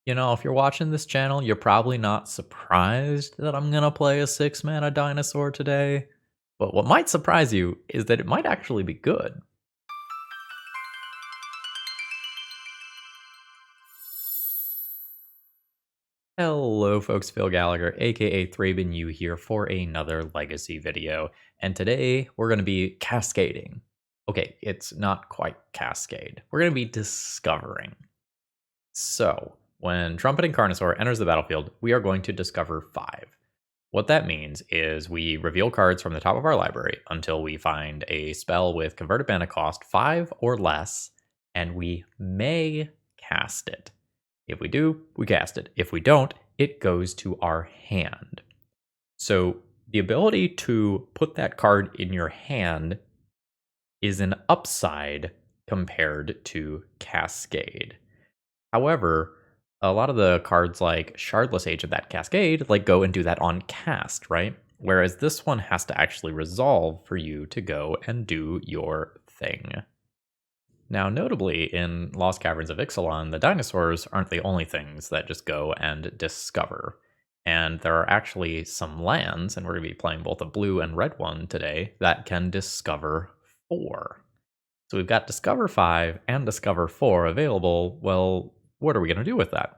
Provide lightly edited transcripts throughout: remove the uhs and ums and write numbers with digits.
You know, if you're watching this channel, you're probably not surprised that I'm gonna play a 6 mana dinosaur today. But what might surprise you is that it might actually be good. Hello folks, Phil Gallagher, aka ThrabenU here for another Legacy video. And today we're gonna be cascading. Okay, it's not quite cascade. We're gonna be discovering. So, when Trumpeting Carnosaur enters the battlefield, we are going to discover 5. What that means is we reveal cards from the top of our library until we find a spell with converted mana cost 5 or less, and we may cast it. If we do, we cast it. If we don't, it goes to our hand. So the ability to put that card in your hand is an upside compared to Cascade. However, a lot of the cards like Shardless Age of that Cascade go and do that on cast, right? Whereas this one has to actually resolve for you to go and do your thing. Now, notably, in Lost Caverns of Ixalan, the dinosaurs aren't the only things that just go and discover. And there are actually some lands, and we're going to be playing both a blue and red one today, that can discover 4. So we've got Discover 5 and Discover 4 available. Well, what are we going to do with that?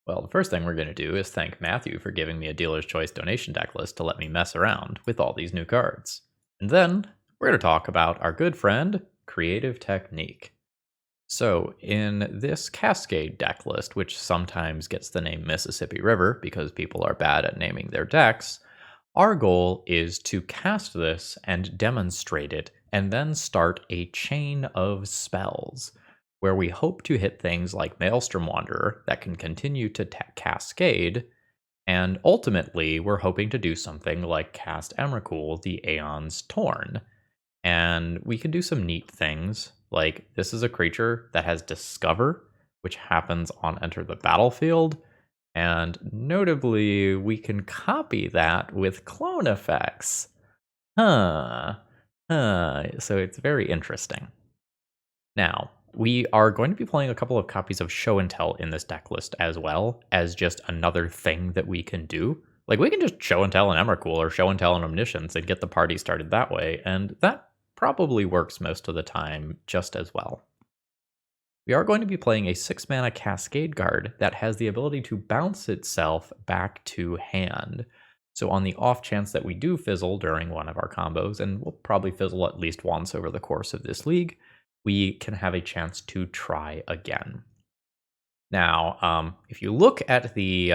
Well, the first thing we're going to do is thank Matthew for giving me a Dealer's Choice donation deck list to let me mess around with all these new cards. And then we're going to talk about our good friend, Creative Technique. So, in this Cascade deck list, which sometimes gets the name Mississippi River because people are bad at naming their decks, our goal is to cast this and demonstrate it, and then start a chain of spells, where we hope to hit things like Maelstrom Wanderer that can continue to cascade, and ultimately we're hoping to do something like cast Emrakul, the Aeons Torn. And we can do some neat things, like this is a creature that has Discover, which happens on enter the battlefield, and notably, we can copy that with clone effects. So it's very interesting. Now, we are going to be playing a couple of copies of Show and Tell in this deck list as well, as just another thing that we can do. Like, we can just Show and Tell an Emrakul or Show and Tell an Omniscience and get the party started that way, and that probably works most of the time just as well. We are going to be playing a 6 mana Cascade card that has the ability to bounce itself back to hand. So on the off chance that we do fizzle during one of our combos, and we'll probably fizzle at least once over the course of this league, we can have a chance to try again. Now, if you look at the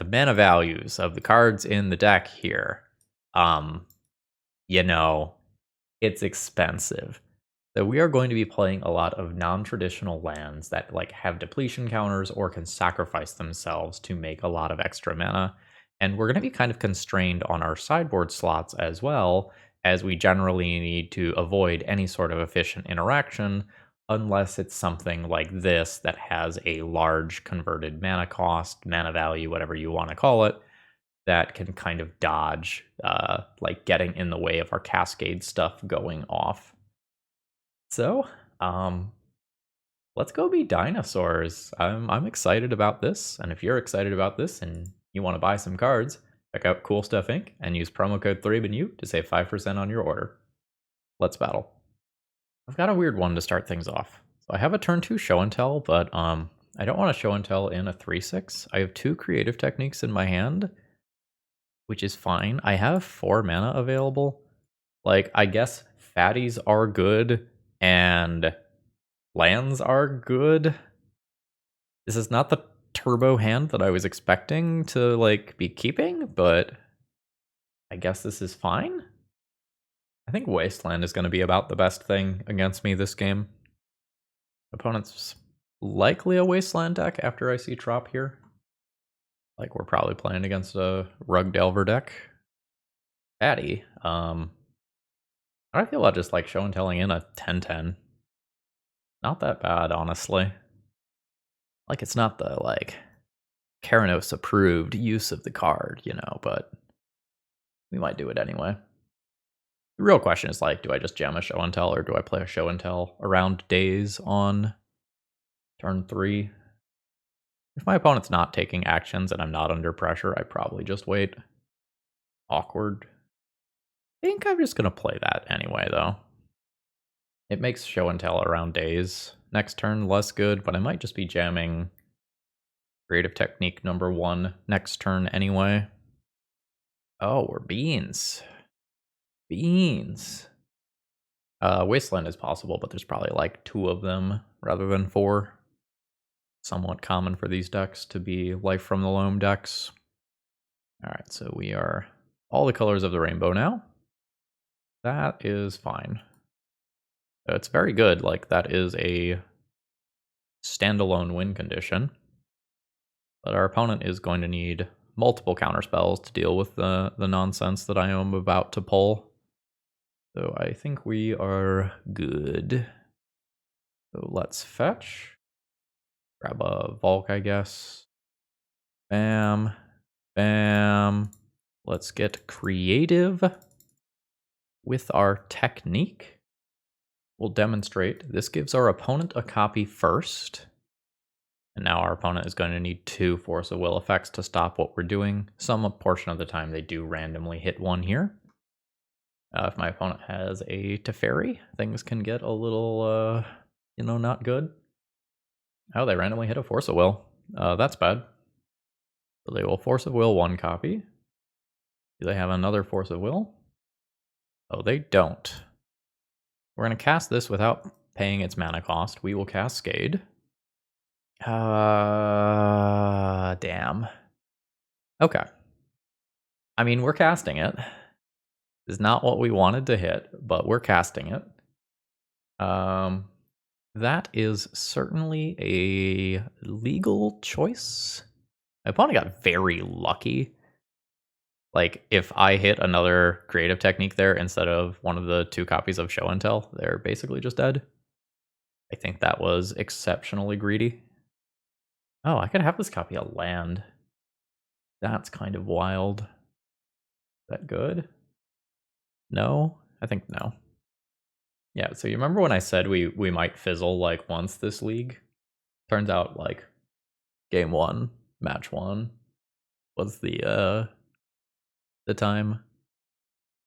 mana values of the cards in the deck here, you know, it's expensive. So we are going to be playing a lot of non-traditional lands that have depletion counters or can sacrifice themselves to make a lot of extra mana. And we're going to be kind of constrained on our sideboard slots as well, as we generally need to avoid any sort of efficient interaction unless it's something like this that has a large converted mana cost, mana value, whatever you want to call it, that can kind of dodge getting in the way of our Cascade stuff going off. So, let's go be dinosaurs. I'm excited about this, and if you're excited about this and you want to buy some cards, check out Cool Stuff Inc. and use promo code ThrabenU to save 5% on your order. Let's battle. I've got a weird one to start things off. So I have a turn 2 Show and Tell, but I don't want to Show and Tell in a 3/6. I have 2 Creative Techniques in my hand, which is fine. I have 4 mana available. I guess fatties are good and lands are good. This is not the turbo hand that I was expecting to be keeping, but I guess this is fine. I think Wasteland is going to be about the best thing against me this game. Opponent's likely a Wasteland deck after I see Trop here. We're probably playing against a Rug Delver deck. Fatty. How do I feel about just Show and Telling in a 10/10? Not that bad, honestly. It's not the Keranos approved use of the card, but we might do it anyway. The real question is do I just jam a Show and Tell or do I play a Show and Tell around days on turn 3? If my opponent's not taking actions and I'm not under pressure, I probably just wait. Awkward. I think I'm just going to play that anyway, though. It makes show and tell around days. Next turn, less good, but I might just be jamming creative technique number 1 next turn anyway. Oh, we're beans. Beans. Wasteland is possible, but there's probably like 2 of them rather than 4. Somewhat common for these decks to be Life from the Loam decks. Alright, so we are all the colors of the rainbow now. That is fine. It's very good, like that is a standalone win condition. But our opponent is going to need multiple counterspells to deal with the nonsense that I am about to pull. So I think we are good. So let's fetch. Grab a Volk, I guess. Bam. Bam. Let's get creative with our technique. We'll demonstrate. This gives our opponent a copy first. And now our opponent is going to need 2 Force of Will effects to stop what we're doing. Some portion of the time they do randomly hit 1 here. If my opponent has a Teferi, things can get a little, not good. Oh, they randomly hit a Force of Will. That's bad. So they will Force of Will 1 copy. Do they have another Force of Will? Oh, they don't. We're going to cast this without paying its mana cost. We will Cascade. Damn. Okay. I mean, we're casting it. It's not what we wanted to hit, but we're casting it. That is certainly a legal choice. My opponent got very lucky. Like, if I hit another creative technique there instead of one of the 2 copies of Show and Tell, they're basically just dead. I think that was exceptionally greedy. Oh, I could have this copy of land. That's kind of wild. Is that good? No? I think no. Yeah, so you remember when I said we might fizzle like once this league? Turns out like game 1, match 1 was the time.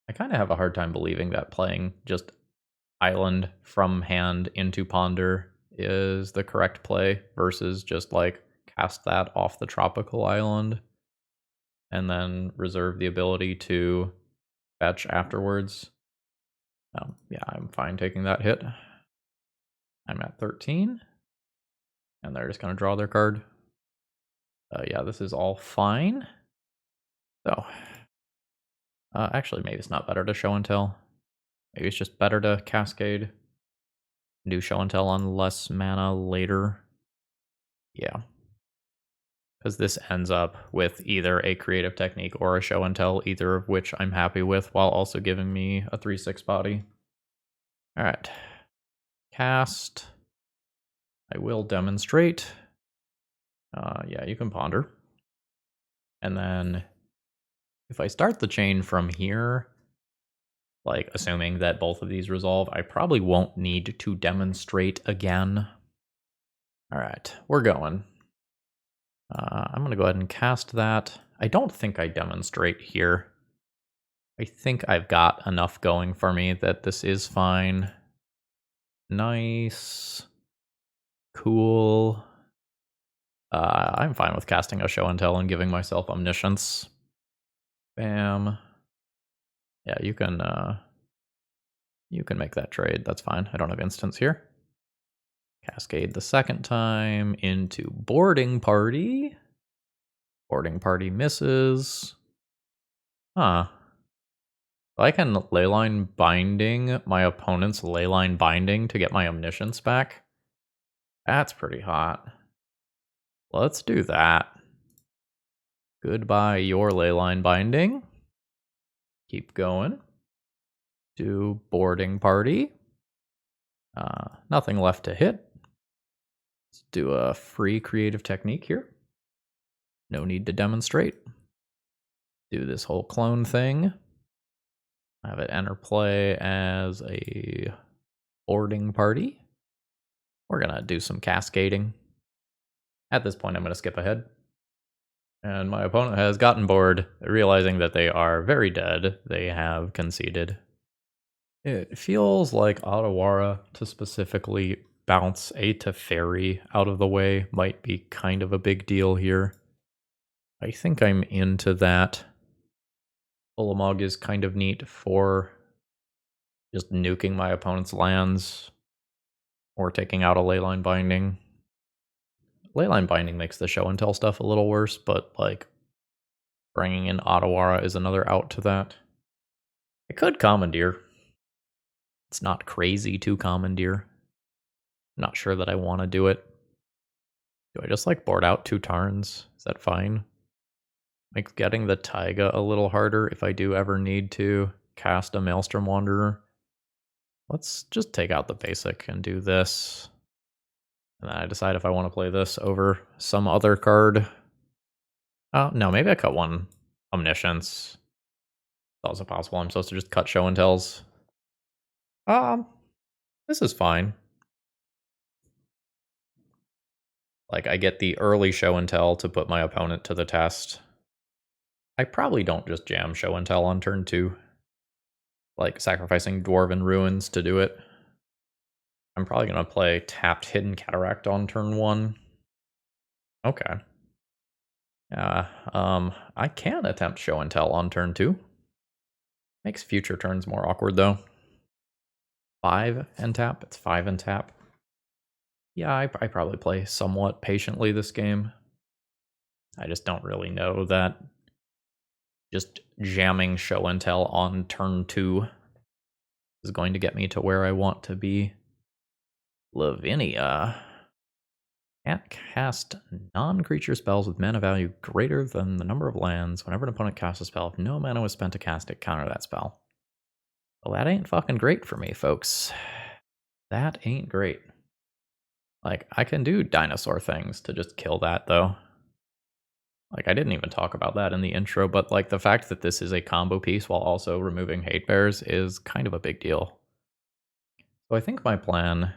I kind of have a hard time believing that playing just island from hand into ponder is the correct play versus just like cast that off the tropical island and then reserve the ability to fetch afterwards. Yeah, I'm fine taking that hit. I'm at 13. And they're just going to draw their card. Yeah, this is all fine. So, actually, maybe it's not better to Show and Tell. Maybe it's just better to Cascade. Do Show and Tell on less mana later. Yeah. Because this ends up with either a creative technique or a Show and Tell, either of which I'm happy with, while also giving me a 3/6 body. Alright. Cast. I will demonstrate. Yeah, you can ponder. And then if I start the chain from here, like assuming that both of these resolve, I probably won't need to demonstrate again. All right, we're going. I'm going to go ahead and cast that. I don't think I demonstrate here. I think I've got enough going for me that this is fine. Nice. Cool. I'm fine with casting a Show and Tell and giving myself Omniscience. Bam. Yeah, you can make that trade. That's fine. I don't have instants here. Cascade the second time into Boarding Party. Boarding Party misses. Huh. I can Leyline Binding my opponent's Leyline Binding to get my Omniscience back. That's pretty hot. Let's do that. Goodbye, your Leyline Binding. Keep going. Do Boarding Party. Nothing left to hit. Let's do a free creative technique here. No need to demonstrate. Do this whole clone thing. Have it enter play as a boarding party. We're gonna do some cascading. At this point, I'm going to skip ahead. And my opponent has gotten bored, realizing that they are very dead. They have conceded. It feels like Otawara to specifically bounce a Teferi out of the way might be kind of a big deal here. I think I'm into that. Ulamog is kind of neat for just nuking my opponent's lands or taking out a Leyline Binding. Leyline Binding makes the show and tell stuff a little worse, but like bringing in Otawara is another out to that. I could Commandeer. It's not crazy to Commandeer. Not sure that I want to do it. Do I just like board out 2 turns? Is that fine? Makes getting the Taiga a little harder if I do ever need to cast a Maelstrom Wanderer. Let's just take out the basic and do this. And then I decide if I want to play this over some other card. Oh, no, maybe I cut 1 Omniscience. It's also possible I'm supposed to just cut Show and Tells. This is fine. Like, I get the early Show and Tell to put my opponent to the test. I probably don't just jam Show and Tell on turn 2. Like, sacrificing Dwarven Ruins to do it. I'm probably going to play tapped Hidden Cataract on turn 1. Okay. I can attempt Show and Tell on turn 2. Makes future turns more awkward, though. 5 and tap? It's 5 and tap. Yeah, I probably play somewhat patiently this game. I just don't really know that just jamming Show and Tell on turn 2 is going to get me to where I want to be. Lavinia. Can't cast non-creature spells with mana value greater than the number of lands. Whenever an opponent casts a spell, if no mana was spent to cast it, counter that spell. Well, that ain't fucking great for me, folks. That ain't great. Like, I can do dinosaur things to just kill that, though. Like, I didn't even talk about that in the intro, but, like, the fact that this is a combo piece while also removing hate bears is kind of a big deal. So I think my plan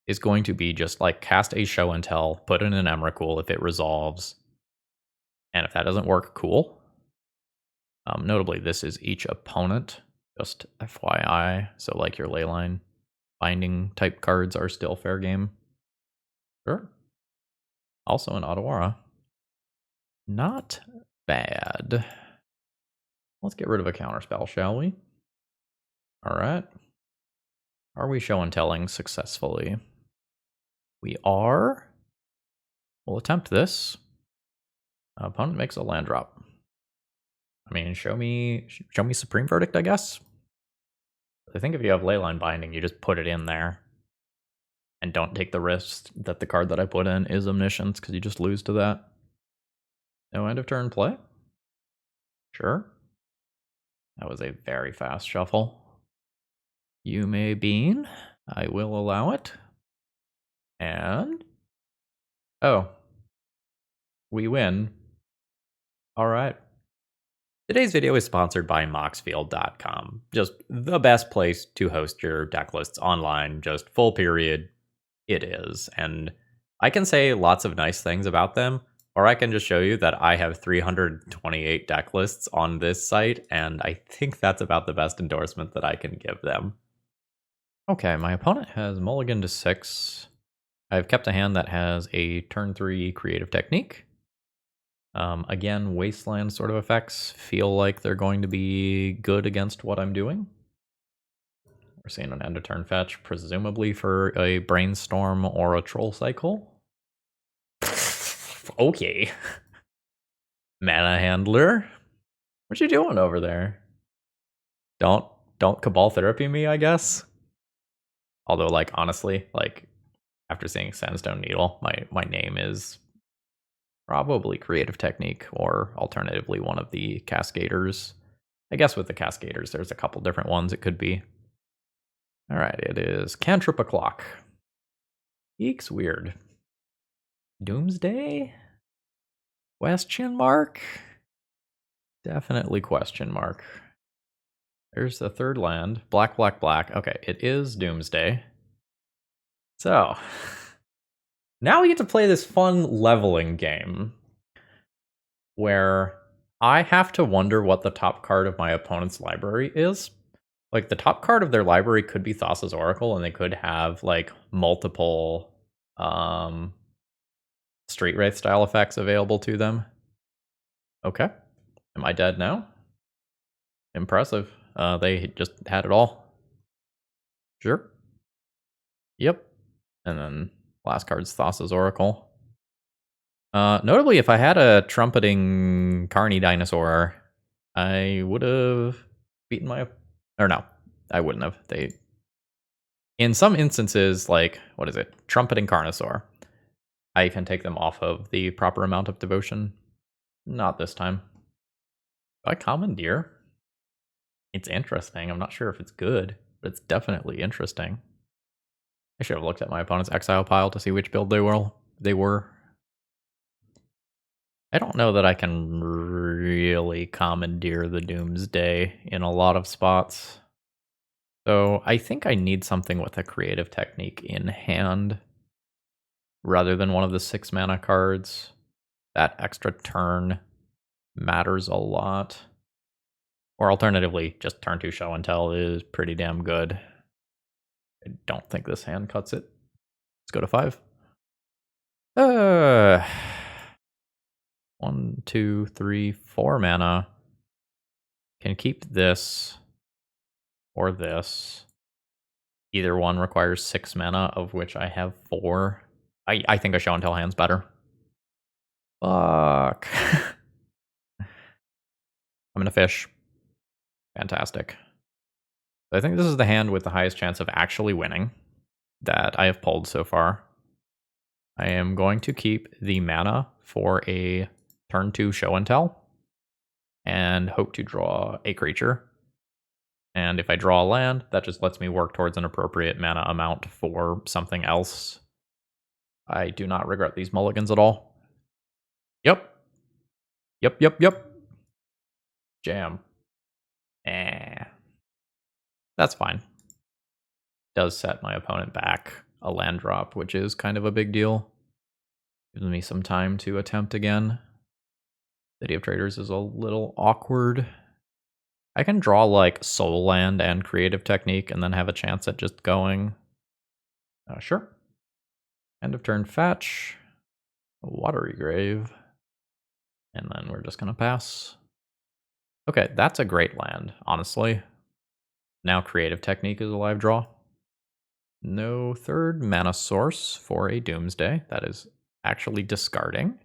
is going to be just, like, cast a Show and Tell, put in an Emrakul if it resolves. And if that doesn't work, cool. Notably, this is each opponent, just FYI. So, like, your Leyline Binding type cards are still fair game. Sure. Also in Otawara. Not bad. Let's get rid of a counterspell, shall we? Alright. Are we Show and Telling successfully? We are. We'll attempt this. Opponent makes a land drop. I mean, show me Supreme Verdict, I guess? I think if you have Leyline Binding, you just put it in there. And don't take the risk that the card that I put in is Omniscience, because you just lose to that. No end of turn play? Sure. That was a very fast shuffle. You may bean. I will allow it. And... oh. We win. Alright. Today's video is sponsored by Moxfield.com. Just the best place to host your deck lists online, just full period. It is. And I can say lots of nice things about them, or I can just show you that I have 328 deck lists on this site, and I think that's about the best endorsement that I can give them. Okay, my opponent has mulliganed to 6. I've kept a hand that has a turn 3 creative technique. Again, wasteland sort of effects feel like they're going to be good against what I'm doing. We're seeing an end of turn fetch, presumably for a brainstorm or a troll cycle. Okay. Mana handler. What you doing over there? Don't Cabal Therapy me, I guess. Although, like, honestly, like, after seeing Sandstone Needle, my name is probably Creative Technique, or alternatively one of the Cascaders. I guess with the Cascaders, there's a couple different ones it could be. Alright, it is Cantrip O'Clock. Eek's weird. Doomsday? Question mark? Definitely question mark. There's the third land. Black, black, black. Okay, it is Doomsday. So, Now we get to play this fun leveling game where I have to wonder what the top card of my opponent's library is. Like, the top card of their library could be Thassa's Oracle, and they could have, like, multiple Street Wraith style effects available to them. Okay. Am I dead now? Impressive. They just had it all. Sure. Yep. And then last card's Thassa's Oracle. Notably, if I had a Trumpeting Carnosaur, I would have beaten my... Or no, I wouldn't have. In some instances, like, what is it? Trumpeting Carnosaur. I can take them off of the proper amount of devotion. Not this time. Do I commandeer? It's interesting. I'm not sure if it's good, but it's definitely interesting. I should have looked at my opponent's exile pile to see which build they were. I don't know that I can really commandeer the Doomsday in a lot of spots. So I think I need something with a creative technique in hand rather than one of the 6 mana cards. That extra turn matters a lot. Or alternatively, just turn 2 show and tell is pretty damn good. I don't think this hand cuts it. Let's go to 5. 1, 2, 3, 4 mana. Can keep this or this. Either one requires 6 mana, of which I have 4. I think a show and tell hand's better. Fuck. I'm gonna fish. Fantastic. I think this is the hand with the highest chance of actually winning that I have pulled so far. I am going to keep the mana for a turn 2 show and tell and hope to draw a creature. And if I draw a land, that just lets me work towards an appropriate mana amount for something else. I do not regret these mulligans at all. Yep. Yep. Jam. That's fine. Does set my opponent back a land drop, which is kind of a big deal. Gives me some time to attempt again. City of Traders is a little awkward. I can draw like Soul Land and Creative Technique and then have a chance at just going. Sure. End of turn fetch. A Watery Grave. And then we're just going to pass. Okay, that's a great land, honestly. Now Creative Technique is a live draw. No third mana source for a Doomsday. That is actually discarding.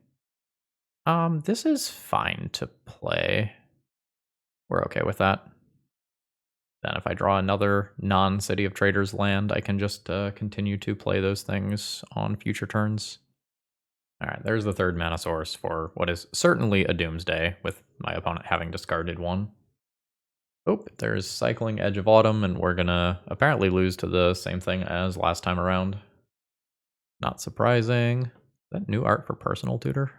This is fine to play. We're okay with that. Then if I draw another non-City of Traders land, I can just continue to play those things on future turns. Alright, there's the third mana source for what is certainly a Doomsday, with my opponent having discarded one. Oh, there's Cycling Edge of Autumn, and we're gonna apparently lose to the same thing as last time around. Not surprising. Is that new art for Personal Tutor?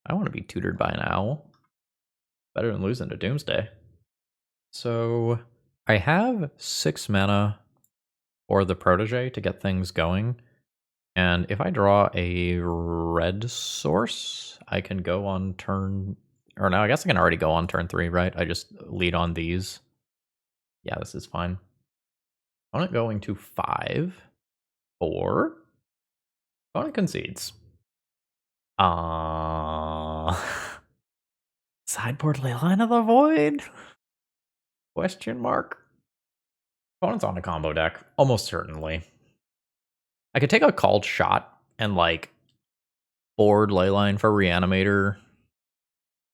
I want to be tutored by an owl. Better than losing to Doomsday. So I have 6 mana for the Protege to get things going. And if I draw a red source, I can go on turn... Or no, I guess I can already go on turn 3, right? I just lead on these. Yeah, this is fine. Opponent going to 5. 4. Opponent concedes. Sideboard Leyline of the Void? Question mark? Opponent's on a combo deck, almost certainly. I could take a called shot and, like, board Leyline for Reanimator.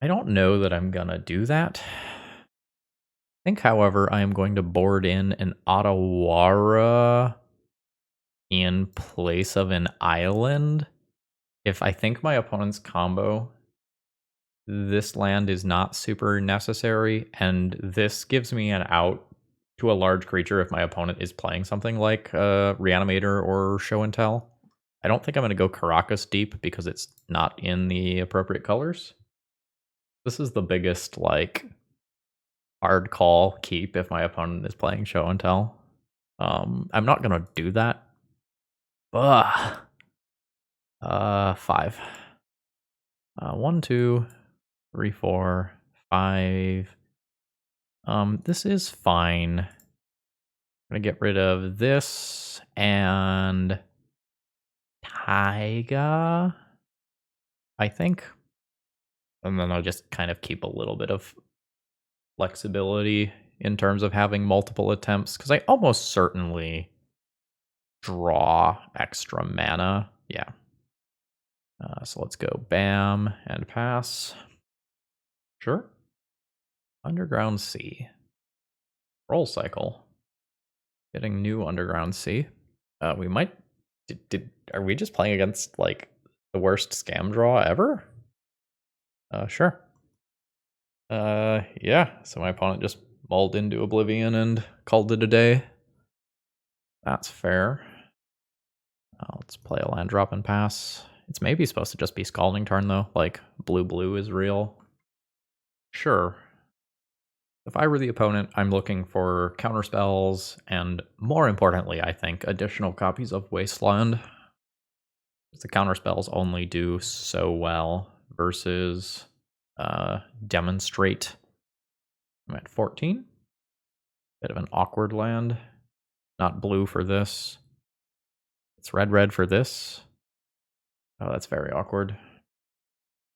I don't know that I'm gonna do that. I think, however, I am going to board in an Otawara in place of an island. If I think my opponent's combo, this land is not super necessary, and this gives me an out to a large creature if my opponent is playing something like Reanimator or Show and Tell. I don't think I'm going to go Caracas deep because it's not in the appropriate colors. This is the biggest, like, hard call keep if my opponent is playing Show and Tell. I'm not going to do that. Ugh. 5. 1, 2, 3, 4, 5. This is fine. I'm gonna get rid of this and Taiga, I think. And then I'll just kind of keep a little bit of flexibility in terms of having multiple attempts, because I almost certainly draw extra mana. Yeah. So let's go bam and pass. Sure. Underground Sea. Roll cycle. Getting new Underground Sea. We might... Are we just playing against, like, the worst scam draw ever? Sure. Yeah. So my opponent just mulled into oblivion and called it a day. That's fair. Let's play a land drop and pass. It's maybe supposed to just be Scalding Tarn, though. Like, blue is real. Sure. If I were the opponent, I'm looking for counterspells, and more importantly, I think, additional copies of Wasteland. The counterspells only do so well versus Demonstrate. I'm at 14. Bit of an awkward land. Not blue for this. It's red for this. Oh, that's very awkward.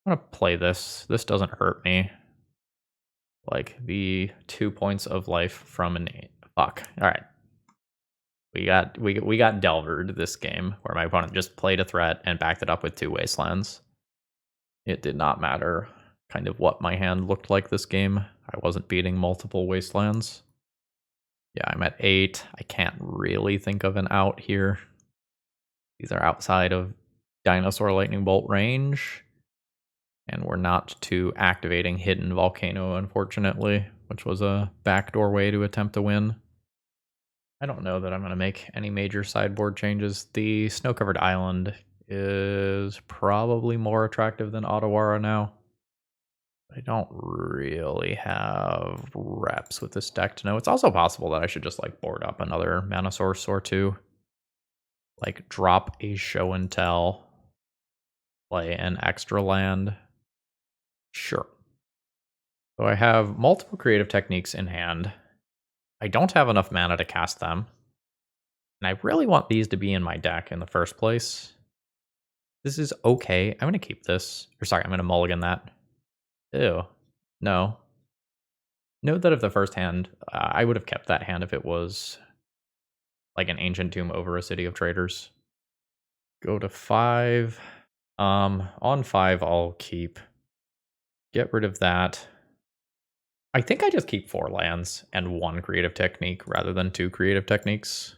I'm gonna play this. This doesn't hurt me. Like, the 2 points of life from an 8. Fuck. Alright. We got Delvered this game, where my opponent just played a threat and backed it up with 2 Wastelands. It did not matter kind of what my hand looked like this game. I wasn't beating multiple Wastelands. Yeah, I'm at 8. I can't really think of an out here. These are outside of Dinosaur Lightning Bolt range. And we're not to activating Hidden Volcano, unfortunately, which was a backdoor way to attempt to win. I don't know that I'm going to make any major sideboard changes. The Snow-Covered Island is probably more attractive than Otawara now. I don't really have reps with this deck to know. It's also possible that I should just like board up another mana source or two. Like drop a show and tell, play an extra land. Sure. So I have multiple creative techniques in hand. I don't have enough mana to cast them. And I really want these to be in my deck in the first place. This is okay. I'm going to keep this. Or sorry, I'm going to mulligan that. Ew. No. Note that if the first hand, I would have kept that hand if it was like an Ancient Tomb over a City of Traders. Go to 5. On 5, I'll keep. Get rid of that. I think I just keep 4 lands and 1 creative technique rather than 2 creative techniques.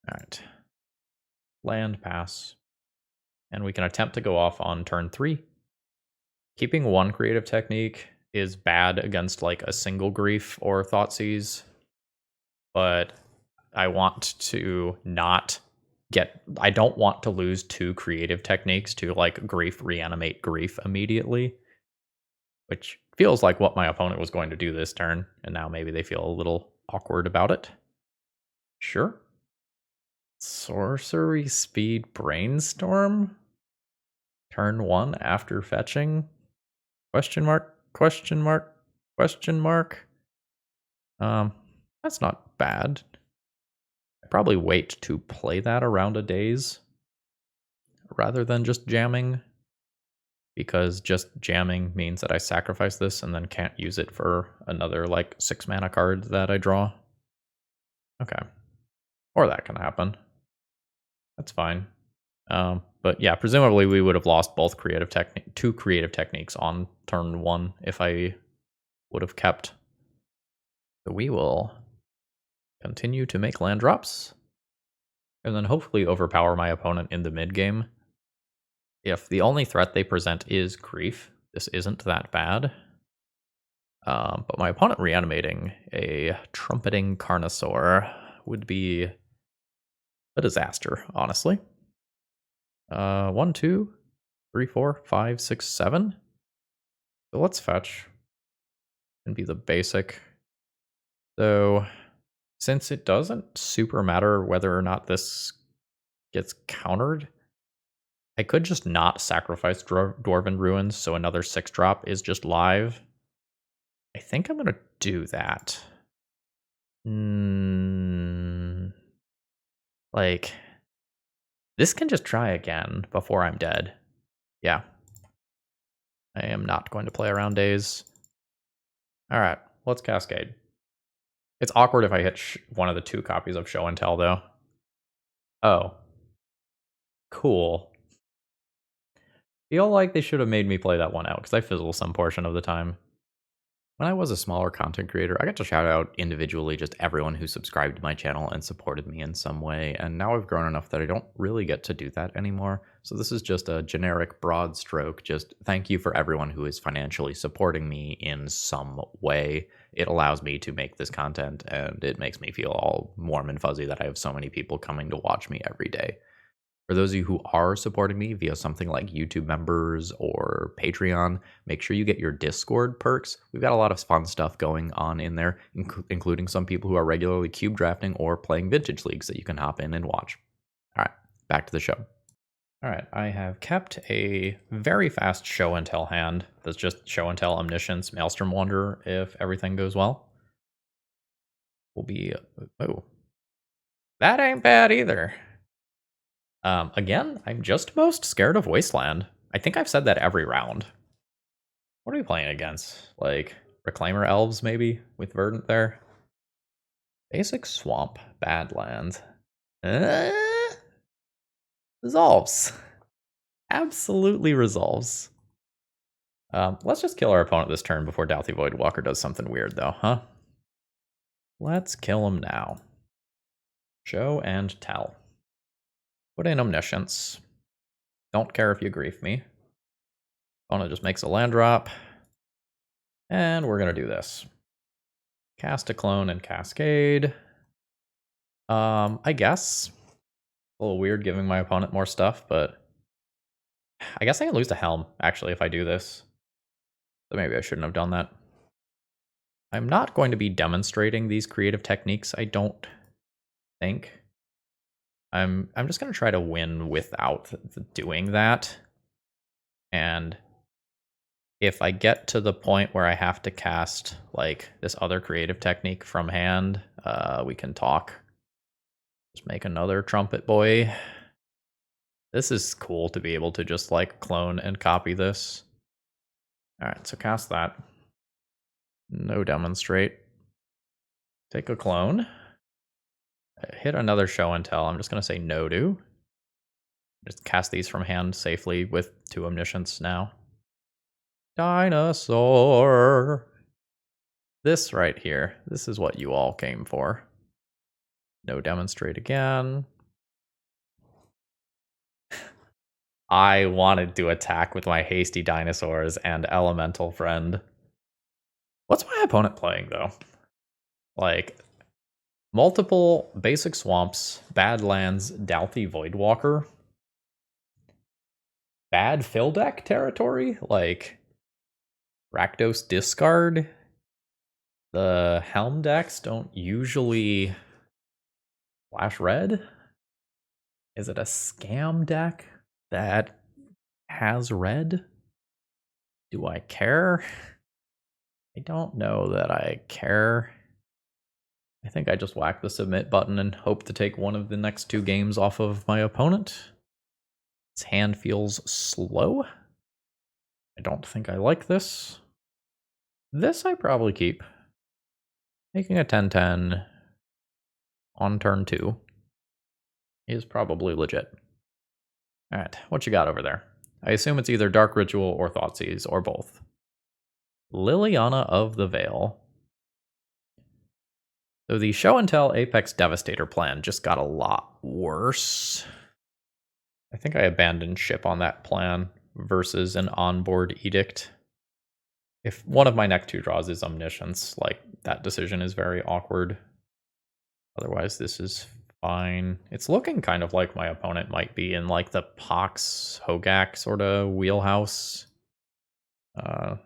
All right. Land pass. And we can attempt to go off on turn 3. Keeping 1 creative technique is bad against like a single Grief or Thoughtseize, but I want to not get... I don't want to lose 2 creative techniques to like Grief reanimate Grief immediately, which feels like what my opponent was going to do this turn, and now maybe they feel a little awkward about it. Sure. Sorcery Speed Brainstorm? Turn 1 after fetching? Question mark, question mark, question mark. That's not bad. I probably wait to play that around a daze rather than just jamming, because just jamming means that I sacrifice this and then can't use it for another like 6 mana card that I draw. Okay. Or that can happen. That's fine. But yeah, presumably we would have lost both 2 creative techniques on turn 1 if I would have kept. So we will continue to make land drops and then hopefully overpower my opponent in the mid game. If the only threat they present is Grief, this isn't that bad. But my opponent reanimating a Trumpeting Carnosaur would be a disaster, honestly. 1, 2, 3, 4, 5, 6, 7. So let's fetch and be the basic. So since it doesn't super matter whether or not this gets countered, I could just not sacrifice Dwarven Ruins, so another 6-drop is just live. I think I'm going to do that. Like, this can just try again before I'm dead. Yeah. I am not going to play around days. Alright, let's Cascade. It's awkward if I hit one of the 2 copies of Show and Tell, though. Oh. Cool. Feel like they should have made me play that one out, because I fizzle some portion of the time. When I was a smaller content creator, I got to shout out individually just everyone who subscribed to my channel and supported me in some way, and now I've grown enough that I don't really get to do that anymore. So this is just a generic broad stroke, just thank you for everyone who is financially supporting me in some way. It allows me to make this content, and it makes me feel all warm and fuzzy that I have so many people coming to watch me every day. For those of you who are supporting me via something like YouTube members or Patreon, make sure you get your Discord perks. We've got a lot of fun stuff going on in there, including some people who are regularly cube drafting or playing vintage leagues that you can hop in and watch. All right, back to the show. All right, I have kept a very fast show and tell hand. That's just show and tell Omniscience, Maelstrom Wanderer if everything goes well. Will be, oh, that ain't bad either. Again, I'm just most scared of Wasteland. I think I've said that every round. What are we playing against? Like, Reclaimer Elves, maybe, with Verdant there? Basic Swamp, Badlands. Resolves. Absolutely resolves. Let's just kill our opponent this turn before Douthie Voidwalker does something weird, though, huh? Let's kill him now. Show and tell. Put in Omniscience. Don't care if you grief me. Opponent just makes a land drop. And we're going to do this. Cast a clone and Cascade. I guess. A little weird giving my opponent more stuff, but I guess I can lose to Helm, actually, if I do this. So maybe I shouldn't have done that. I'm not going to be demonstrating these creative techniques, I don't think. I'm just going to try to win without doing that. And if I get to the point where I have to cast like this other creative technique from hand, we can talk. Just make another Trumpet Boy. This is cool to be able to just like clone and copy this. All right, so cast that. No demonstrate. Take a clone. Hit another show and tell. I'm just going to say no to. Just cast these from hand safely with 2 Omniscience now. Dinosaur. This right here. This is what you all came for. No demonstrate again. I wanted to attack with my hasty dinosaurs and elemental friend. What's my opponent playing though? Like, multiple basic swamps, Badlands, Douthie Voidwalker. Bad fill deck territory? Like, Rakdos discard? The Helm decks don't usually flash red? Is it a scam deck that has red? Do I care? I don't know that I care. I think I just whack the submit button and hope to take one of the next 2 games off of my opponent. His hand feels slow. I don't think I like this. This I probably keep. Making a 10-10 on turn 2 is probably legit. Alright, what you got over there? I assume it's either Dark Ritual or Thoughtseize, or both. Liliana of the Veil. So the Show and Tell Apex Devastator plan just got a lot worse. I think I abandoned ship on that plan versus an onboard edict. If one of my next 2 draws is Omniscience, like, that decision is very awkward. Otherwise, this is fine. It's looking kind of like my opponent might be in, like, the Pox Hogak sort of wheelhouse.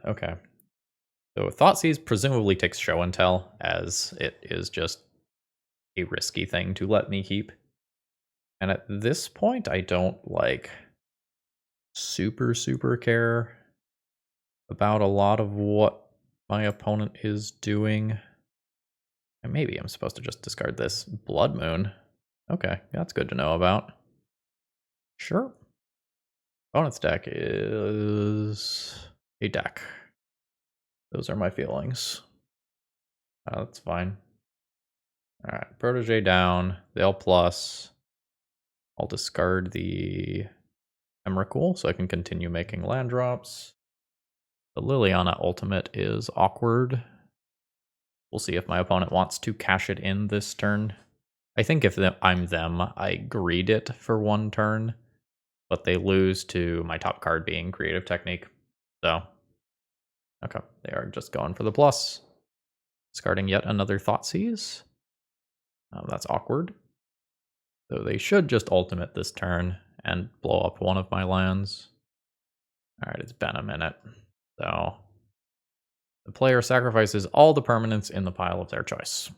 Okay. So Thoughtseize presumably takes Show and Tell, as it is just a risky thing to let me keep. And at this point, I don't, like, super care about a lot of what my opponent is doing. And maybe I'm supposed to just discard this Blood Moon. Okay, that's good to know about. Sure. Opponent's deck is a deck. Those are my feelings. That's fine. Alright, Protege down. They'll plus. I'll discard the Emrakul so I can continue making land drops. The Liliana ultimate is awkward. We'll see if my opponent wants to cash it in this turn. I think if I'm them, I greed it for one turn, but they lose to my top card being Creative Technique. So, okay, they are just going for the plus. Discarding yet another Thoughtseize. That's awkward. So they should just ultimate this turn and blow up one of my lands. Alright, it's been a minute. So the player sacrifices all the permanents in the pile of their choice.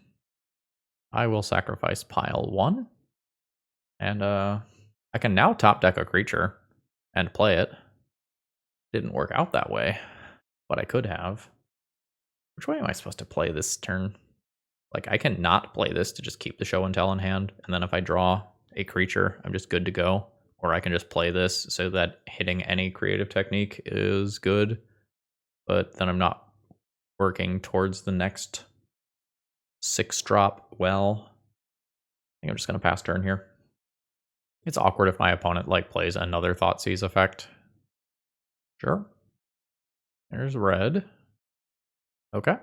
I will sacrifice pile 1. And I can now top deck a creature and play it. Didn't work out that way, but I could have. Which way am I supposed to play this turn? Like, I can not play this to just keep the show and tell in hand, and then if I draw a creature, I'm just good to go. Or I can just play this so that hitting any Creative Technique is good, but then I'm not working towards the next 6-drop well. I think I'm just going to pass turn here. It's awkward if my opponent plays another Thoughtseize effect. Sure. There's red. Okay.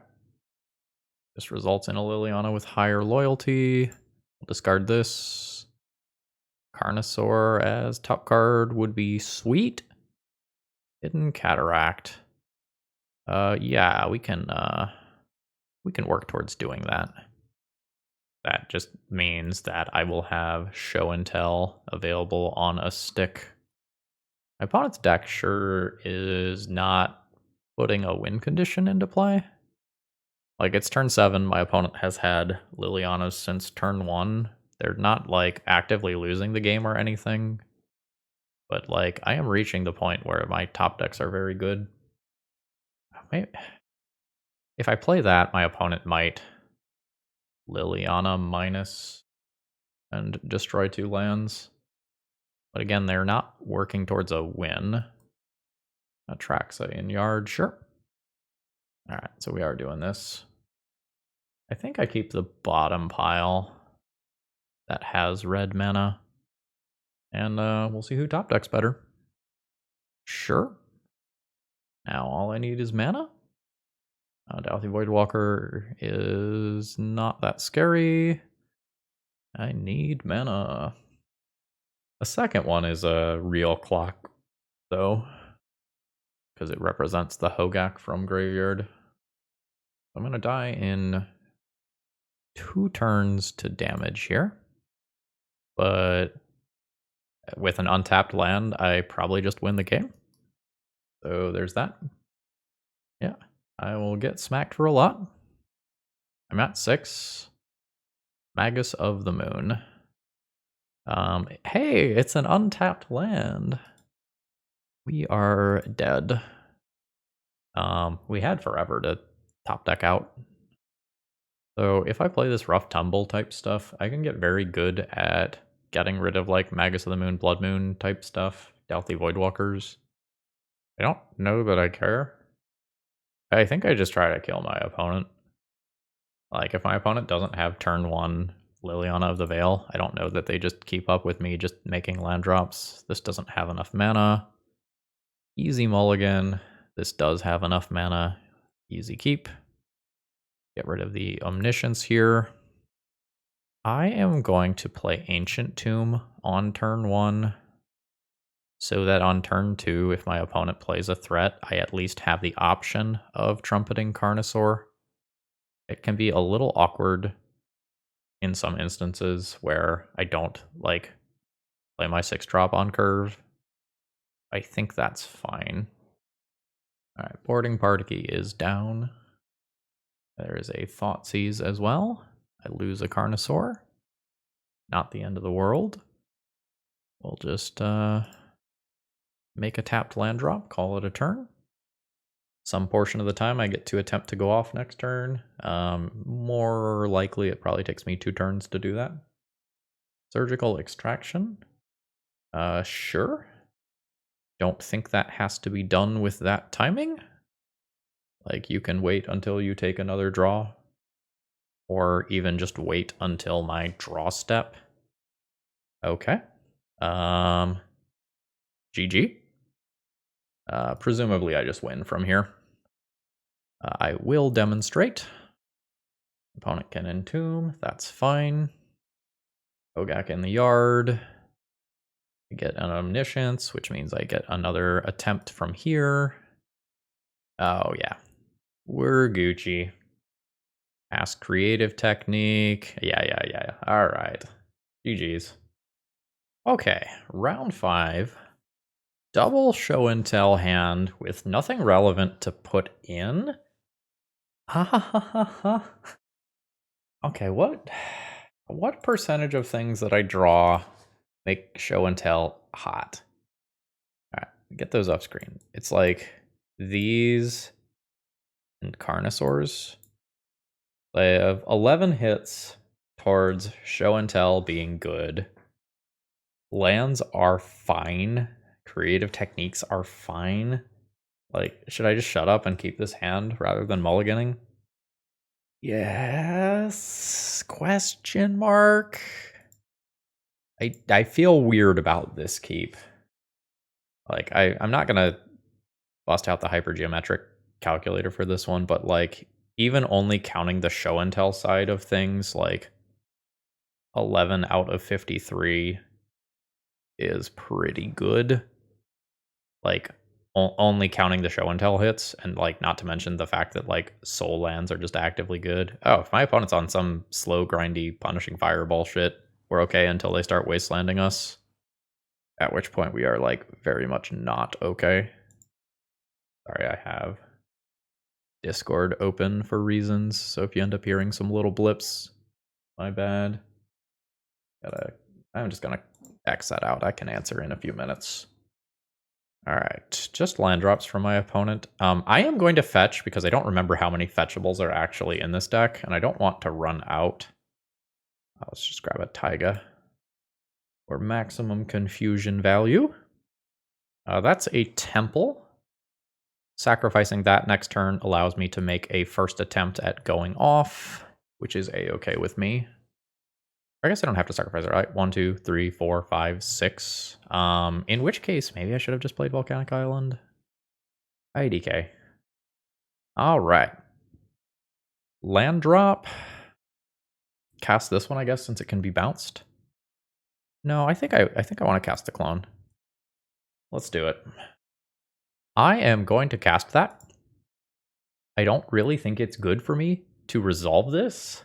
This results in a Liliana with higher loyalty. We'll discard this. Carnosaur as top card would be sweet. Hidden Cataract. Yeah, we can work towards doing that. That just means that I will have show and tell available on a stick. My opponent's deck sure is not putting a win condition into play. Like, it's turn 7, my opponent has had Lilianas since turn 1. They're not, actively losing the game or anything. But, I am reaching the point where my top decks are very good. Maybe, if I play that, my opponent might Liliana minus and destroy 2 lands. But again, they're not working towards a win. Atraxa in yard, sure. Alright, so we are doing this. I think I keep the bottom pile that has red mana. And we'll see who top decks better. Sure. Now all I need is mana. Dauthi Voidwalker is not that scary. I need mana. The second one is a real clock, though, because it represents the Hogak from Graveyard. I'm going to die in 2 turns to damage here. But with an untapped land, I probably just win the game. So there's that. Yeah, I will get smacked for a lot. I'm at 6. Magus of the Moon. Hey, it's an untapped land. We are dead. We had forever to top deck out. So if I play this rough tumble type stuff, I can get very good at getting rid of Magus of the Moon, Blood Moon type stuff, Dauthi Voidwalkers. I don't know that I care. I think I just try to kill my opponent. If my opponent doesn't have turn 1 Liliana of the Veil, I don't know that they just keep up with me just making land drops. This doesn't have enough mana. Easy mulligan. This does have enough mana. Easy keep. Get rid of the Omniscience here. I am going to play Ancient Tomb on turn 1, so that on turn 2, if my opponent plays a threat, I at least have the option of Trumpeting Carnosaur. It can be a little awkward in some instances where I don't play my 6-drop on curve. I think that's fine. Alright, Boarding Party is down. There is a Thoughtseize as well. I lose a Carnosaur. Not the end of the world. We'll just make a tapped land drop, call it a turn. Some portion of the time I get to attempt to go off next turn. More likely it probably takes me 2 turns to do that. Surgical extraction. Sure. Don't think that has to be done with that timing. Like, you can wait until you take another draw. Or even just wait until my draw step. Okay. GG. Presumably I just win from here. I will demonstrate. Opponent can entomb, that's fine. Ogak in the yard. I get an omniscience, which means I get another attempt from here. Oh yeah, we're Gucci. Ask creative technique. Yeah. All right. GG's. Okay, round 5. Double show and tell hand with nothing relevant to put in. Ha ha ha ha ha. Okay, what percentage of things that I draw make show and tell hot? Alright, get those off screen. It's like these and Carnosaurs. They have 11 hits towards show and tell being good. Lands are fine. Creative techniques are fine. Like, should I just shut up and keep this hand rather than mulliganing? Yes? Question mark? I feel weird about this keep. Like, I'm not gonna bust out the hypergeometric calculator for this one, but like, even only counting the show and tell side of things, like 11 out of 53 is pretty good. Like, only counting the show and tell hits, and like, not to mention the fact that like soul lands are just actively good. Oh, if my opponent's on some slow, grindy, punishing fire bullshit, we're okay until they start wastelanding us. At which point we are like very much not okay. Sorry, I have Discord open for reasons, so if you end up hearing some little blips, my bad. I'm just gonna X that out. I can answer in a few minutes. All right, just land drops from my opponent. I am going to fetch because I don't remember how many fetchables are actually in this deck, and I don't want to run out. Let's just grab a Taiga for maximum confusion value. That's a temple. Sacrificing that next turn allows me to make a first attempt at going off, which is a-okay with me. I guess I don't have to sacrifice it, right? 1, 2, 3, 4, 5, 6. In which case, maybe I should have just played Volcanic Island. IDK. All right. Land drop. Cast this one, I guess, since it can be bounced. No, I think I want to cast the clone. Let's do it. I am going to cast that. I don't really think it's good for me to resolve this,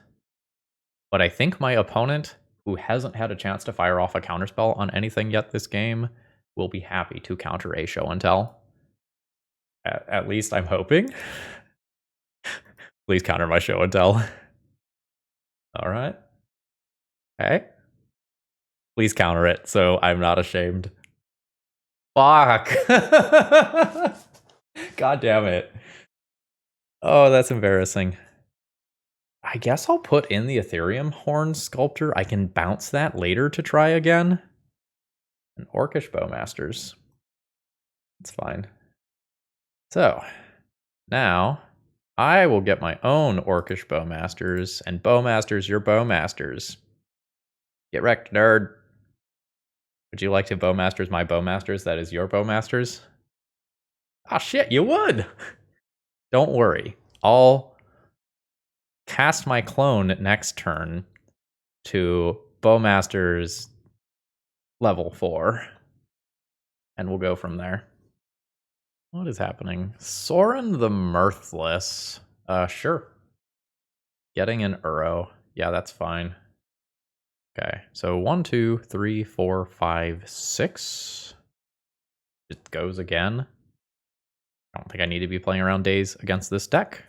but I think my opponent, who hasn't had a chance to fire off a counterspell on anything yet this game, will be happy to counter a show and tell. At least I'm hoping. Please counter my show and tell. All right. Okay. Please counter it so I'm not ashamed. Fuck. God damn it. Oh, that's embarrassing. I guess I'll put in the Ethereum Horn Sculptor. I can bounce that later to try again. And Orcish Bowmasters. It's fine. So, now I will get my own Orcish Bowmasters, and Bowmasters, your Bowmasters. Get wrecked, nerd. Would you like to Bowmasters my Bowmasters that is your Bowmasters? Ah, shit, you would! Don't worry. I'll cast my clone next turn to Bowmasters level 4. And we'll go from there. What is happening? Soren the Mirthless. Sure. Getting an Uro. Yeah, that's fine. Okay, so 1, 2, 3, 4, 5, 6. It goes again. I don't think I need to be playing around days against this deck.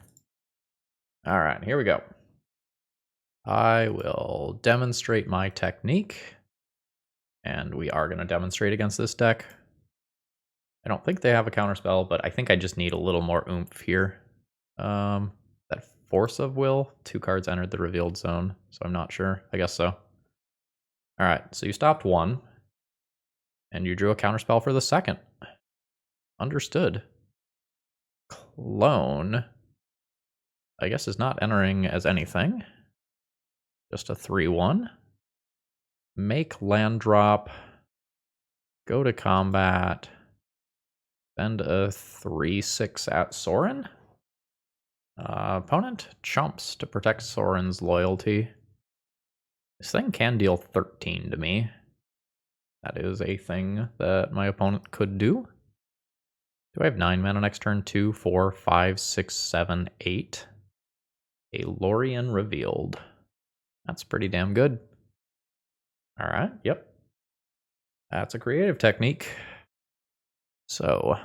All right, here we go. I will demonstrate my technique. And we are going to demonstrate against this deck. I don't think they have a counterspell, but I think I just need a little more oomph here. That Force of Will, 2 cards entered the revealed zone, so I'm not sure. I guess so. All right, so you stopped 1, and you drew a counterspell for the second. Understood. Clone, I guess, is not entering as anything. Just a 3/1. Make land drop. Go to combat. Spend a 3/6 at Sorin. Opponent chumps to protect Sorin's loyalty. This thing can deal 13 to me. That is a thing that my opponent could do. Do I have 9 mana next turn? 2, 4, 5, 6, 7, 8. A Lorien revealed. That's pretty damn good. Alright, yep. That's a creative technique. So,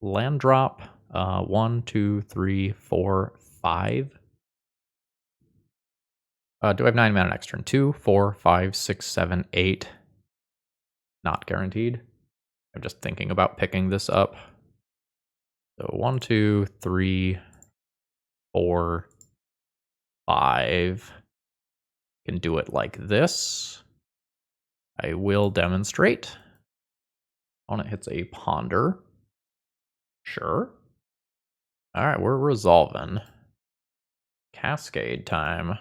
land drop. 1, 2, 3, 4, 5. Do I have 9 mana next turn? 2, 4, 5, 6, 7, 8. Not guaranteed. I'm just thinking about picking this up. So 1, 2, 3, 4, 5. Can do it like this. I will demonstrate. Opponent hits a Ponder. Sure. Alright, we're resolving. Cascade time.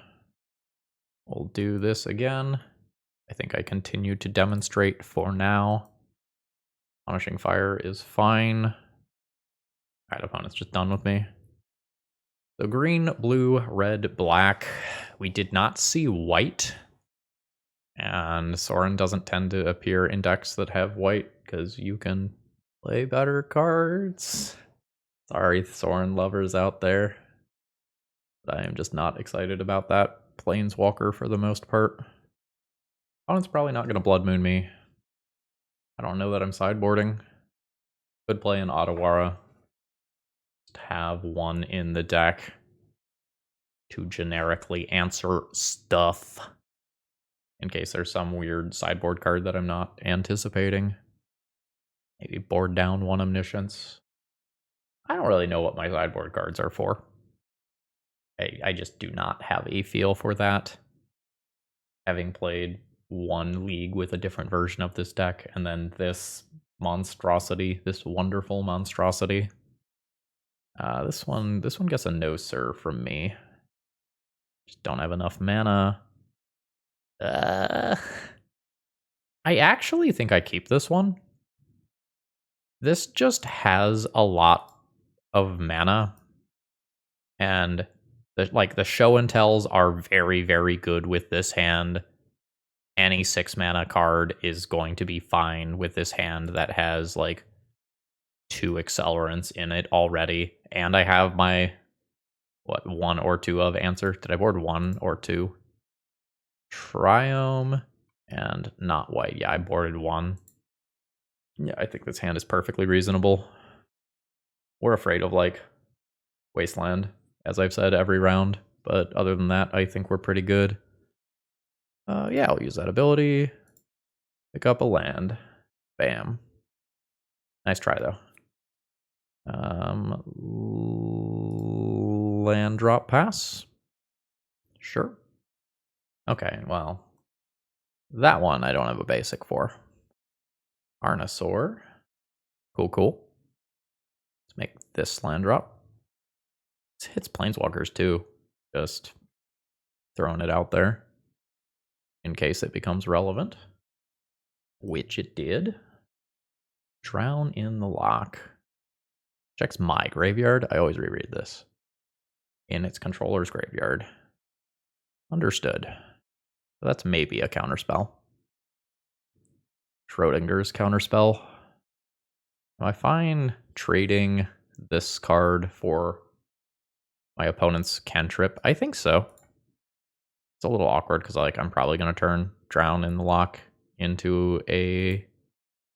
We'll do this again. I think I continue to demonstrate for now. Punishing Fire is fine. Alright, opponent's just done with me. So green, blue, red, black. We did not see white. And Sorin doesn't tend to appear in decks that have white, because you can play better cards. Sorry, Sorin lovers out there. But I am just not excited about that Planeswalker for the most part. Opponent's probably not going to Blood Moon me. I don't know that I'm sideboarding. Could play an Otawara. Just have one in the deck to generically answer stuff. In case there's some weird sideboard card that I'm not anticipating. Maybe board down one Omniscience. I don't really know what my sideboard cards are for. I just do not have a feel for that. Having played one league with a different version of this deck, and then this monstrosity, this wonderful monstrosity. This one gets a no sir from me. Just don't have enough mana. I actually think I keep this one. This just has a lot of mana, and the show and tells are very, very good with this hand. Any 6 mana card is going to be fine with this hand that has like 2 accelerants in it already. And I have my 1 or 2 of answer. Did I board 1 or 2? Triome and not white. Yeah, I boarded 1. Yeah, I think this hand is perfectly reasonable. We're afraid of like Wasteland, as I've said every round, but other than that, I think we're pretty good. Yeah, I'll use that ability. Pick up a land. Bam. Nice try, though. Land drop pass. Sure. Okay, well, that one I don't have a basic for. Carnosaur. Cool, cool. Let's make this land drop. This hits Planeswalkers, too. Just throwing it out there in case it becomes relevant, which it did. Drown in the Lock. Checks my graveyard. I always reread this. In its controller's graveyard. Understood. So that's maybe a counterspell. Schrodinger's counterspell. Am I fine trading this card for my opponent's cantrip? I think so. It's a little awkward because I'm probably going to turn Drown in the Lock into a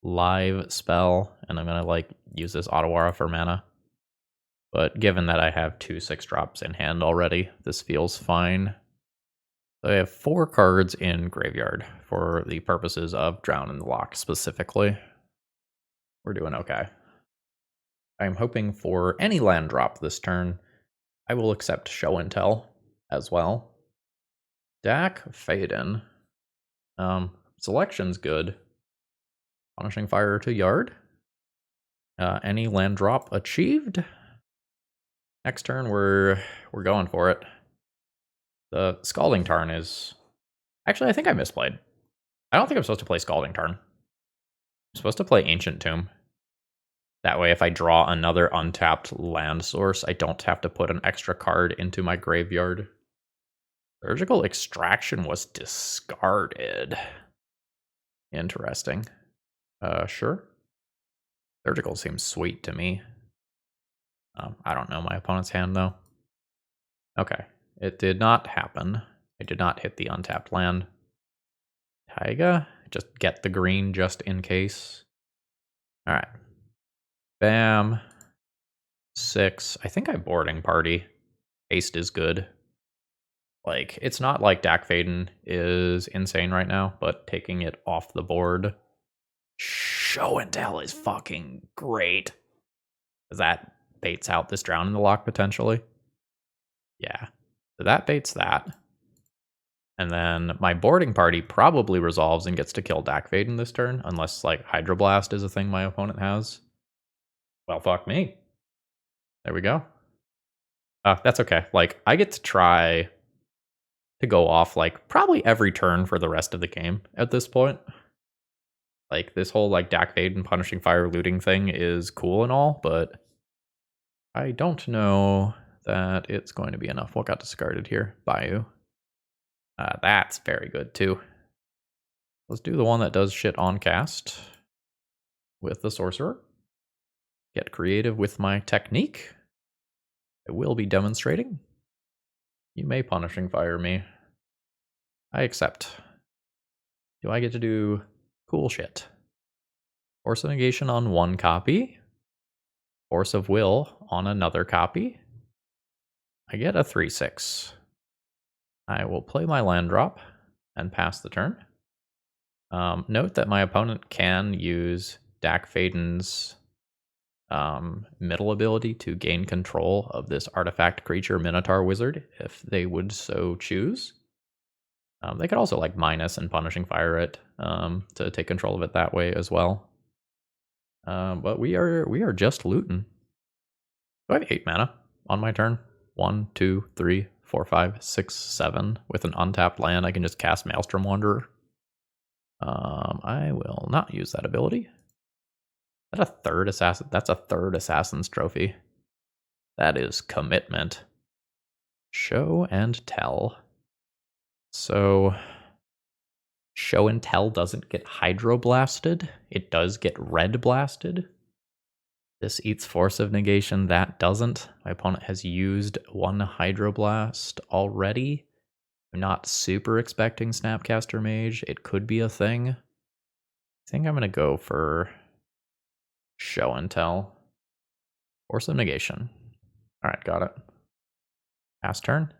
live spell, and I'm going to use this Otawara for mana. But given that I have 2 6-drops in hand already, this feels fine. So I have 4 cards in graveyard for the purposes of Drown in the Lock specifically. We're doing okay. I'm hoping for any land drop this turn. I will accept show and tell as well. Dak Faden. Selection's good. Punishing Fire to Yard. Any land drop achieved. Next turn we're going for it. The Scalding Tarn is... Actually, I think I misplayed. I don't think I'm supposed to play Scalding Tarn. I'm supposed to play Ancient Tomb. That way, if I draw another untapped land source, I don't have to put an extra card into my graveyard. Surgical Extraction was discarded. Interesting. Sure. Surgical seems sweet to me. I don't know my opponent's hand, though. Okay. It did not happen. I did not hit the untapped land. Taiga? Just get the green just in case. Alright. Bam. 6. I think I'm boarding party. Haste is good. Like, it's not like Dak Faden is insane right now, but taking it off the board. Show and tell is fucking great. That baits out this Drown in the Lock potentially. Yeah. So that baits that. And then my boarding party probably resolves and gets to kill Dak Faden this turn, unless like Hydroblast is a thing my opponent has. Well, fuck me. There we go. That's okay. Like, I get to try to go off like probably every turn for the rest of the game at this point. Like, this whole like Dak Faden punishing fire looting thing is cool and all, but I don't know that it's going to be enough. What got discarded here? Bayou. That's very good too. Let's do the one that does shit on cast with the sorcerer. Get creative with my technique. I will be demonstrating. You may punishing fire me. I accept. Do I get to do cool shit? Force of negation on one copy. Force of will on another copy. I get a 3/6. I will play my land drop and pass the turn. Note that my opponent can use Dak Faden's middle ability to gain control of this artifact creature Minotaur Wizard if they would so choose. They could also like minus and punishing fire it to take control of it that way as well. But we are just looting. Do I have 8 mana on my turn? 1, 2, 3, 4, 5, 6, 7. With an untapped land, I can just cast Maelstrom Wanderer. I will not use that ability. Is that a third assassin? That's a third assassin's trophy. That is commitment. Show and tell. So show and tell doesn't get hydroblasted. It does get red blasted. This eats force of negation. That doesn't. My opponent has used one hydroblast already. I'm not super expecting Snapcaster Mage. It could be a thing. I think I'm going to go for show and tell. Force of negation. Alright, got it. Pass turn.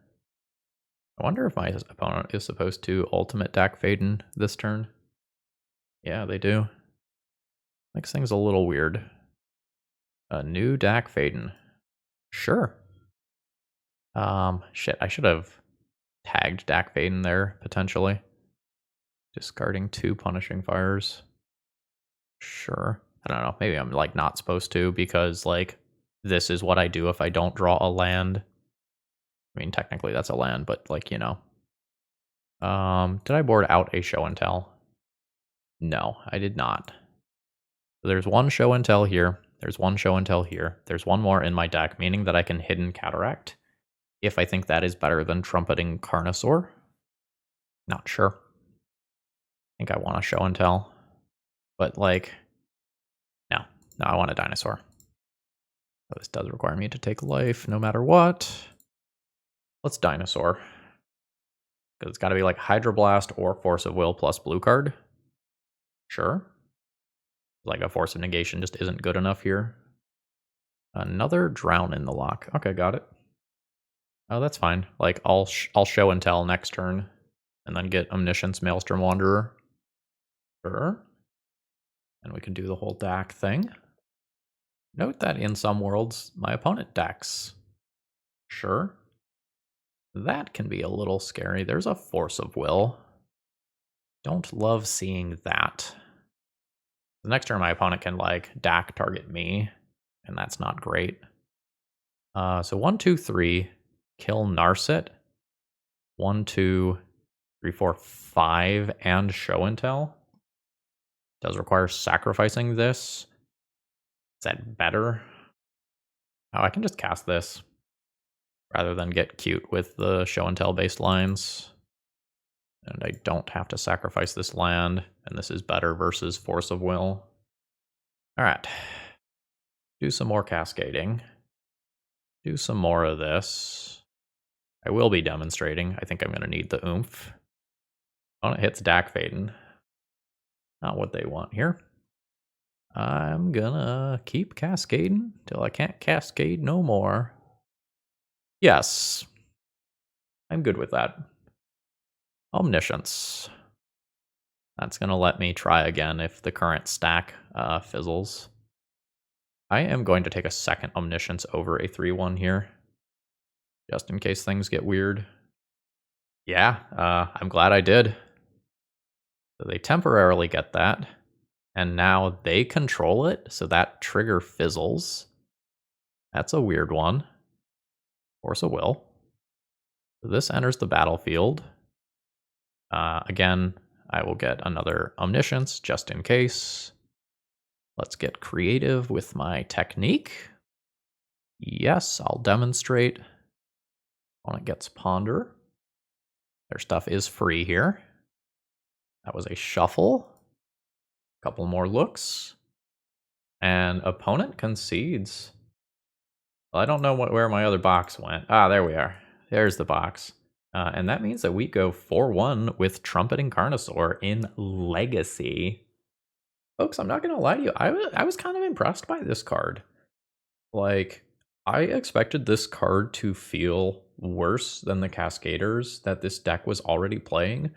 I wonder if my opponent is supposed to ultimate Dak Faden this turn. Yeah, they do. Makes things a little weird. A new Dak Faden. Sure. Shit, I should have tagged Dak Faden there, potentially. Discarding 2 punishing fires. Sure. I don't know, maybe I'm like not supposed to because like this is what I do if I don't draw a land. I mean, technically that's a land, but like, you know. Did I board out a show and tell? No, I did not. So there's one show and tell here. There's one show and tell here. There's one more in my deck, meaning that I can hidden cataract if I think that is better than Trumpeting Carnosaur. Not sure. I think I want a show and tell. But like, no, I want a dinosaur. So this does require me to take life no matter what. Let's dinosaur. Because it's got to be like Hydroblast or Force of Will plus blue card. Sure. Like a Force of Negation just isn't good enough here. Another Drown in the Lock. Okay, got it. Oh, that's fine. Like, I'll show and tell next turn. And then get Omniscience Maelstrom Wanderer. Sure. And we can do the whole Dak thing. Note that in some worlds, my opponent decks. Sure. That can be a little scary. There's a Force of Will. Don't love seeing that. The next turn, my opponent can, like, DAC target me, and that's not great. So 1, 2, 3, kill Narset. 1, 2, 3, 4, 5, and Show and Tell. Does require sacrificing this. Is that better? Oh, I can just cast this rather than get cute with the Show and Tell based lines. And I don't have to sacrifice this land, and this is better versus Force of Will. Alright. Do some more cascading. Do some more of this. I will be demonstrating. I think I'm going to need the oomph. Opponent hits Dak Faden. Not what they want here. I'm gonna keep cascading till I can't cascade no more. Yes. I'm good with that. Omniscience. That's gonna let me try again if the current stack fizzles. I am going to take a second Omniscience over a 3-1 here. Just in case things get weird. Yeah, I'm glad I did. So they temporarily get that. And now they control it, so that trigger fizzles. That's a weird one. Force of Will. So this enters the battlefield. Again, I will get another Omniscience just in case. Let's get creative with my technique. Yes, I'll demonstrate. Opponent gets Ponder. Their stuff is free here. That was a shuffle. Couple more looks. And opponent concedes. Well, I don't know where my other box went. Ah, there we are. There's the box. And that means that we go 4-1 with Trumpeting Carnosaur in Legacy. Folks, I'm not going to lie to you. I was kind of impressed by this card. Like, I expected this card to feel worse than the Cascaders that this deck was already playing.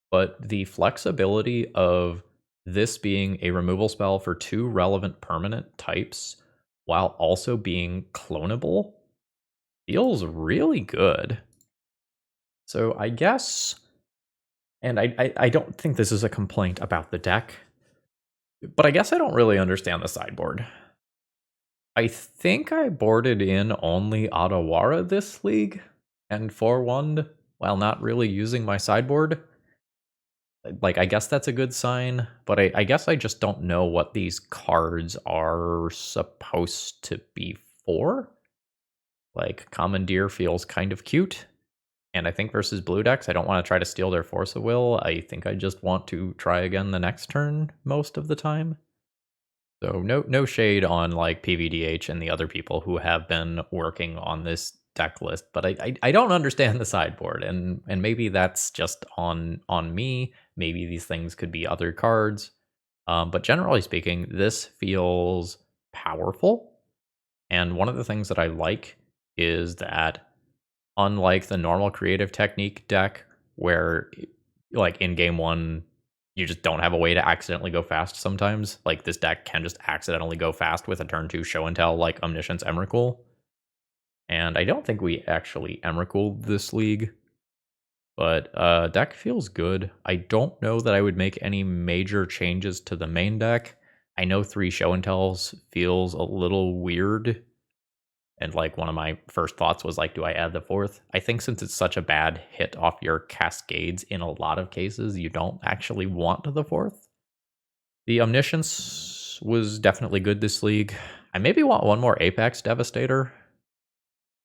But the flexibility of this being a removal spell for 2 relevant permanent types while also being clonable feels really good. So I guess, and I don't think this is a complaint about the deck, but I guess I don't really understand the sideboard. I think I boarded in only Otawara this league and 4-1'd while not really using my sideboard. Like, I guess that's a good sign, but I guess I just don't know what these cards are supposed to be for. Like, Commandeer feels kind of cute, and I think versus blue decks, I don't want to try to steal their Force of Will. I think I just want to try again the next turn most of the time. So no shade on, like, PVDH and the other people who have been working on this deck list, but I don't understand the sideboard, and maybe that's just on me. Maybe these things could be other cards, but generally speaking, this feels powerful. And one of the things that I like is that, unlike the normal creative technique deck, where, like, in game 1 you just don't have a way to accidentally go fast sometimes, like, this deck can just accidentally go fast with a turn 2 show and tell, like Omniscience Emrakul. And I don't think we actually Emrakul this league, but deck feels good. I don't know that I would make any major changes to the main deck. I know 3 show and tells feels a little weird, and, like, one of my first thoughts was, like, do I add the 4th? I think since it's such a bad hit off your cascades in a lot of cases, you don't actually want the 4th. The Omniscience was definitely good this league. I maybe want one more Apex Devastator.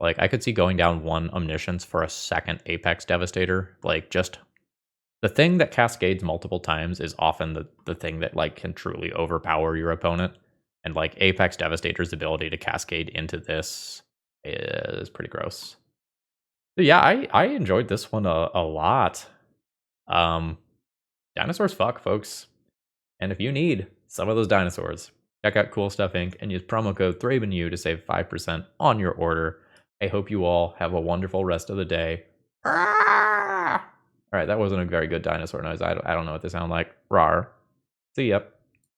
Like, I could see going down 1 Omniscience for a second Apex Devastator. Like, just the thing that cascades multiple times is often the thing that, like, can truly overpower your opponent. And, like, Apex Devastator's ability to cascade into this is pretty gross. But yeah, I enjoyed this one a lot. Dinosaurs fuck, folks. And if you need some of those dinosaurs, check out Cool Stuff Inc. and use promo code ThrabenU to save 5% on your order. I hope you all have a wonderful rest of the day. All right, that wasn't a very good dinosaur noise. I don't know what they sound like. Rawr. See ya.